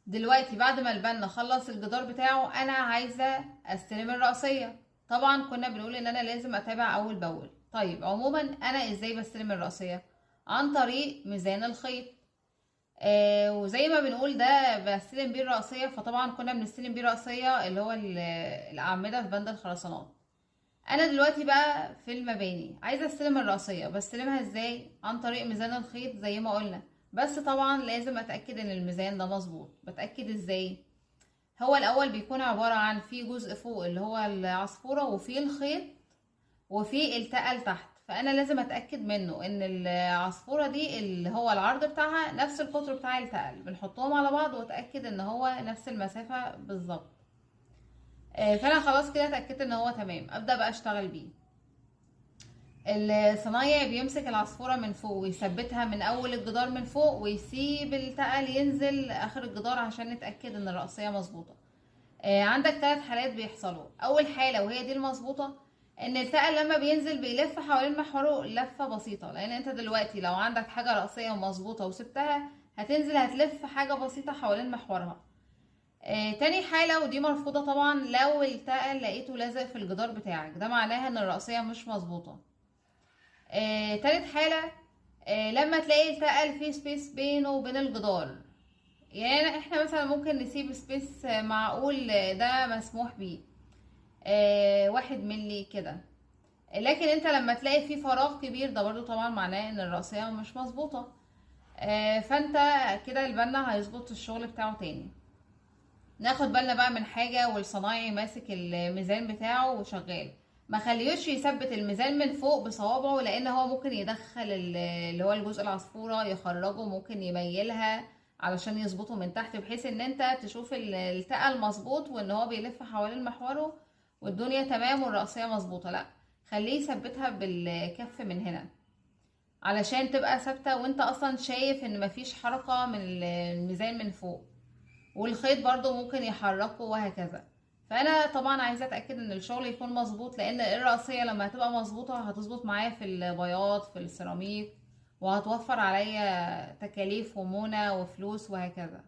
دلوقتي بعد ما البنا خلص الجدار بتاعه، انا عايزه استلم الرأسيه. طبعا كنا بنقول ان انا لازم اتابع اول باول. طيب عموما انا ازاي بستلم الرأسيه؟ عن طريق ميزان الخيط. وزي ما بنقول ده بستلم بيه الرأسيه، فطبعا كنا بنستلم بيه الرأسيه اللي هو الاعمده في بند الخرسانات. انا دلوقتي بقى في المباني عايزه استلم الرأسيه، بستلمها ازاي؟ عن طريق ميزان الخيط زي ما قلنا. بس طبعا لازم اتاكد ان الميزان ده مظبوط. بتاكد ازاي؟ هو الاول بيكون عباره عن في جزء فوق اللي هو العصفوره، وفي الخيط، وفي التقل تحت. فانا لازم اتاكد منه ان العصفوره دي اللي هو العرض بتاعها نفس القطر بتاع التقل، بنحطهم على بعض واتاكد ان هو نفس المسافه بالظبط. فانا خلاص كده اتاكدت ان هو تمام، ابدا بقى اشتغل بيه. الصنايعي بيمسك العصفورة من فوق ويثبتها من أول الجدار من فوق، ويسيب التقل ينزل آخر الجدار عشان نتأكد إن الرأسية مظبوطة. عندك 3 حالات بيحصلوا. أول حالة وهي دي المظبوطة، إن التقل لما بينزل بيلف حوالين محوره لفة بسيطة، لأن أنت دلوقتي لو عندك حاجة رأسية ومظبوطة وسبتها هتنزل هتلف حاجة بسيطة حوالين محورها. تاني حالة ودي مرفوضة طبعا، لو التقل لقيته لازق في الجدار بتاعك، ده معناها إن الرأسية مش مظبوطة. تالت حالة، لما تلاقي التقل فيه سبيس بينه وبين الجدار. يعني احنا مثلا ممكن نسيب سبيس معقول، ده مسموح بيه، 1 ملي كده. لكن انت لما تلاقي فيه فراغ كبير، ده برضو طبعا معناه ان الرأسية مش مظبوطة. فانت كده البنا هيظبط الشغل بتاعه تاني. ناخد بالنا بقى من حاجة، والصنايعي ماسك الميزان بتاعه وشغال، ما خليهوش يثبت الميزان من فوق بصوابعه، لان هو ممكن يدخل اللي هو الجزء العصفورة يخرجه، ممكن يميلها علشان يظبطه من تحت، بحيث ان انت تشوف التقل مظبوط وان هو بيلف حوالين محوره والدنيا تمام والرأسية مظبوطة. لا، خليه يثبتها بالكف من هنا علشان تبقى ثابتة، وانت اصلا شايف ان مفيش حركة من الميزان من فوق، والخيط برضو ممكن يحركه وهكذا. فانا طبعا عايزه اتاكد ان الشغل يكون مظبوط، لان الرأسية لما هتبقى مظبوطه هتظبط معايا في البياض في السيراميك، وهتوفر عليا تكاليف ومونة وفلوس وهكذا.